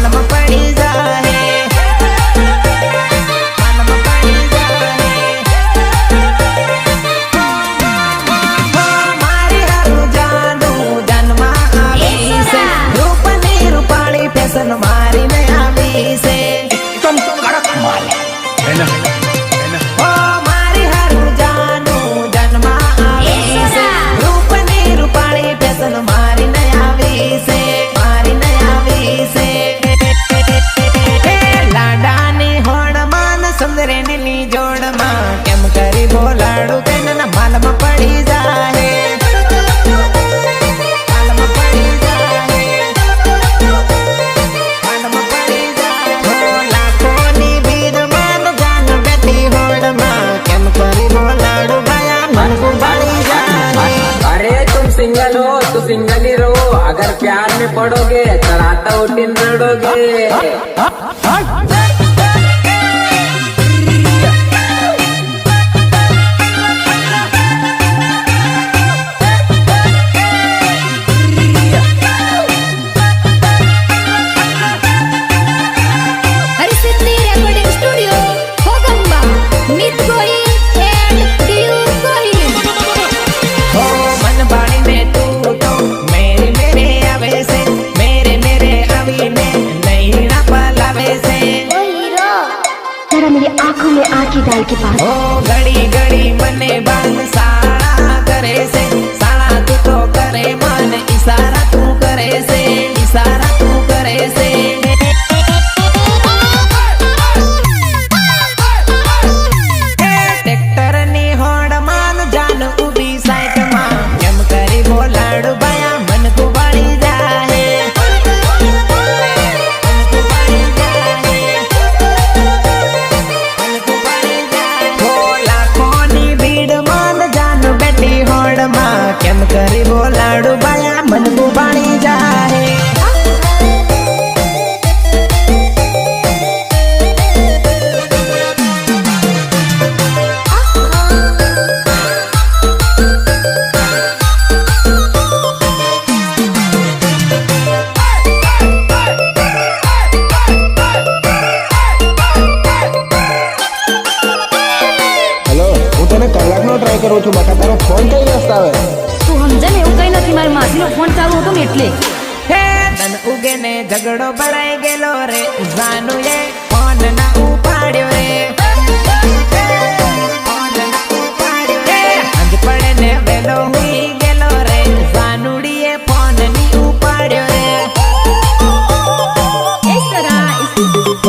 मालम पड़ी जाए मालम पड़ी जाए मारी हारू जानू जन्मा आवी से रूपनी रूपाली फैशन मारी ने आवी से एकदम कड़क माल है ना ओ मारी हारू जानू जन्मा आवी से रूपनी रूपाली फैशन मारी ने आवी से मारी ने आवी से लाडानी होड़ मान सुंदरे नीली जोड़ मां केम करी बोलाड़ू के न मालम पड़ी जाए मालम पड़ी जाए मालम पड़ी जाए हो लाखों नी भीड़ मान जान बेटी होड़ मां केम करी बोलाड़ू भया मन को पड़ी जाए अरे तुम सिंगल हो तो सिंगल ही रहो, अगर प्यार में पड़ोगे तो रात उठिन रड़ोगे। हरिसिद्धि रेकॉर्डिंग स्टूडियो होगंबा मित गोहिल एंड दियू गोहिल हो मन बाड़ी में तू तो मेरे मेरे आवे से मेरे मेरे अभी में नहीं ना पलावे से ओ हीरो जरा मेरी आंखों में आंखें डाल के पास ओ घड़ी घड़ी मने बांध साड़ा करे से साड़ा तू तो करे मन इशारा तू करे से इशारा तू करे से ट्रैक्टर नी होड़ मान जान उबी साइड मां केम करी बोलाड़ू बया मन को बाड़ी जाए मन को बाड़ी जाए मन को बाड़ी जाए हो लाखों नी भीड़ मान जान बेटी होड़ मां केम करी बोलाड़ू बया मन को बाड़ी जाए હેલો હું તને કલાકનો ટ્રાય કરું છું બકા તારો ફોન કઈ વ્યસ્ત આવે તું સમજે ને એવું કઈ નથી, મારી માસીનો ફોન ચાલુ હતો ને એટલે. હે તન ઉગે ને ઝઘડો ભરાઈ ગયેલો રે જાનુ એ ફોન ના ઉપાડ્યો રે ફોન ના ઉપાડ્યો રે અંજ પડે ને વેલો હુઈ ગયેલો રે જાનુડીએ ફોન ની ઉપાડ્યો રે इस तरह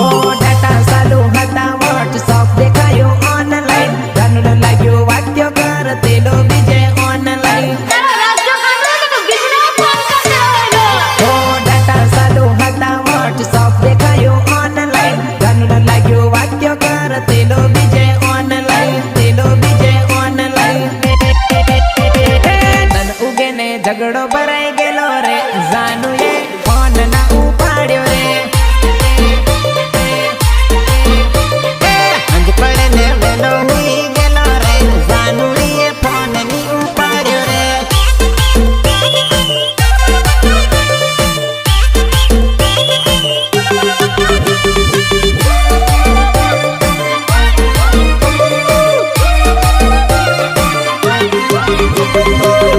ઓ ડાટા ચાલુ હતા વોટ્સઅપ દેખાયો ઓનલાઈન જાનુ લાગ્યો વાક્ય કર તેલો બીજે ઓનલાઈન ઓ ડાટા ચાલુ હતા વોટ્સઅપ દેખાયો ઓનલાઈન જાનુ લાગ્યો વાક્ય કર તેલો બીજે ઓનલાઈન તેલો બીજે ઓનલાઈન તન ઉગે ને ઝઘડો ભરાઈ ગયેલો રે જાનુ એ ફોન ના ઉપાડ્યો રે અંજ પડે ને વેલો હુઈ ગયેલો રે જાનુડીએ ફોન ની ઉપાડ્યો રે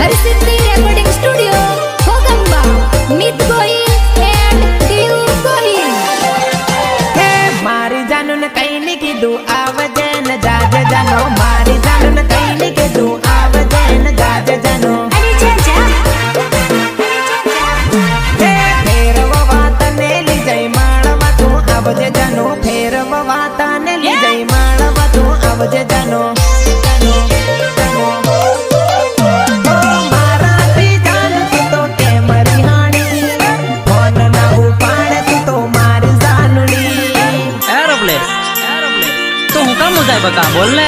हरिसिद्धि रेकॉर्डिंग स्टूडियो होगंबा मित गोहिल एंड दियू गोहिल હે મારી જાનુ ને કઈ ની કીધું આવજે ને જાજે જાનો મારી જાનુ ને કઈ ની કીધું આવજે ને જાજે જાનો अरे चाचा હે ફેરવવા તને લઈ જઈ માળવા તું આવજે જાનો ફેરવવા તને લઈ જઈ માળવા તું આવજે જાનો જાનો જાનો ઓ મારાથી જાન તું તો કેમ રિહાણી ફોન ના ઉપાડે તું તો મારી જાનુડી एरोप्लेन तो हूँ का मुझे बता बोल ले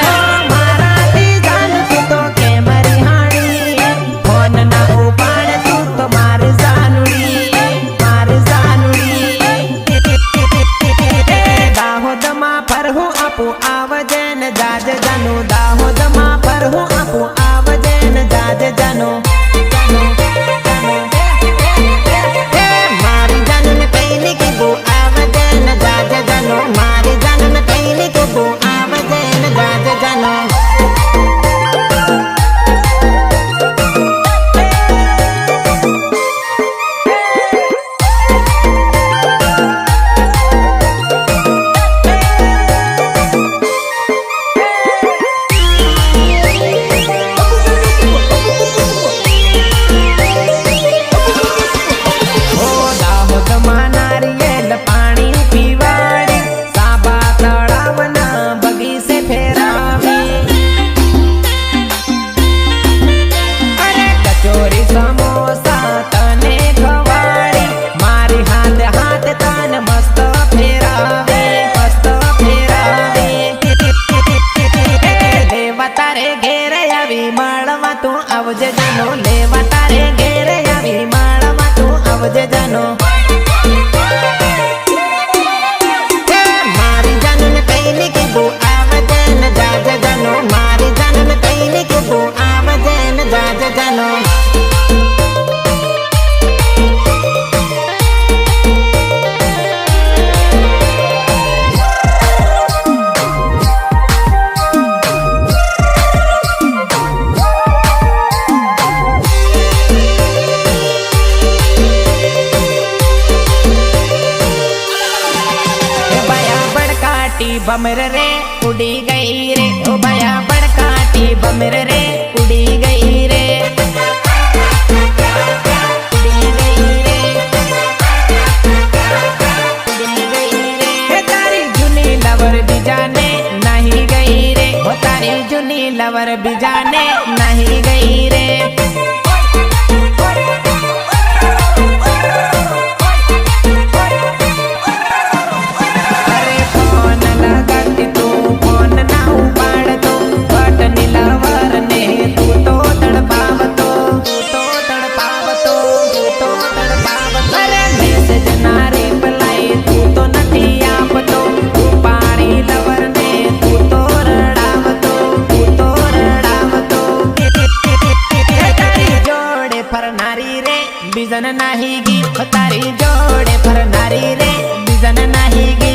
મારાથી જાન તું તો કેમ રિહાણી ફોન ના ઉપાડે તું તો મારી જાનુડી મારી જાનુડી દાહોદમાં ફરહું આપું આવજે ને જાજે જાનું દાહોદમાં ફરહું આપું આવજે ને જાજે જાનું જાનું જાનું મારી જાનું ને કઈ ની કીધું बमर रे उड़ी गई रे ओ भया बड़काटी बमर रे उड़ी गई रे उड़ी गई रे उड़ी गई रे हे तारी जुनी लवर भी जाने नहीं गई रे ओ तारी जुनी लवर भी जाने नहीं गई रे बिजन नाही गी तारी जोड़े पर नारी रे बिजन नाही गी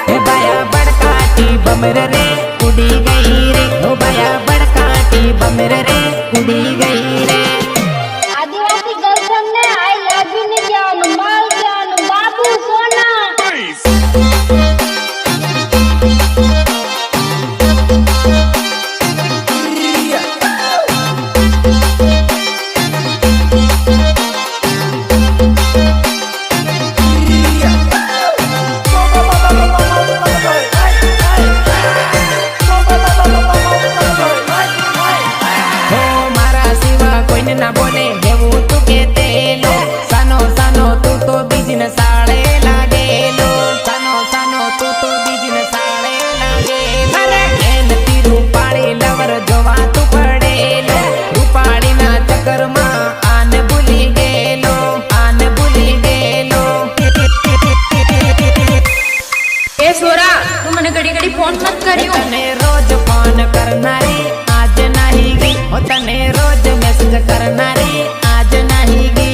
हे बाया बड़काटी बमर रे उड़ी गई रे ओ बाया बड़काटी बमर रे उड़ी गई रे आदिवासी गर्लफ्रेंड ने आई लव यू ने क्या माल क्या बाबू सोना ना बोले हेवू तू के तेलो सानो सानो तू तो बिजन साड़े लागेलो सानो सानो तू तो बिजन साड़े लागेलो अरे एन ती रूपाड़ी लवर जोवा तू पड़ेलो रूपाड़ी ना चक्कर मा आन भूली गेलो आन भूली गेलो ए सोरा तू मने घड़ी घड़ी फोन मत करियो तने रोज फोन करनारी आज नहीं गी ओ तने रोज मैसेज करनारी आज नहीं गी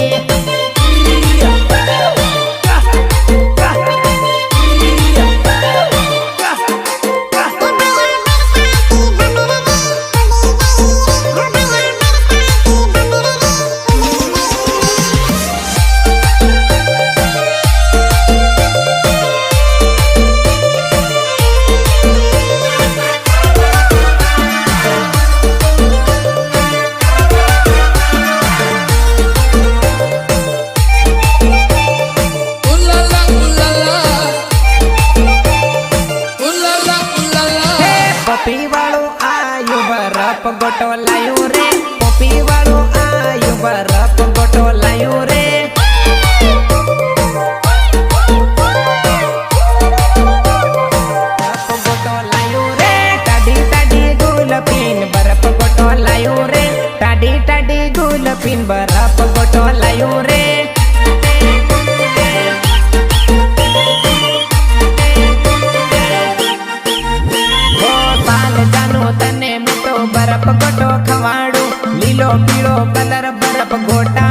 पपी वालो आयु बरफ गोटो लायू रे पपी वालो आयु बरफ गोटो लायू रे बरफ गोटो लायू रे टाडी टाडी गुलपीन बरफ गोटो लायू रे टाडी टाडी गुलपीन बरफ गोटो लायू रे तने मिठो बरफ गोटो खवाड़ू लीलो पीलो कलर बरफ गोटा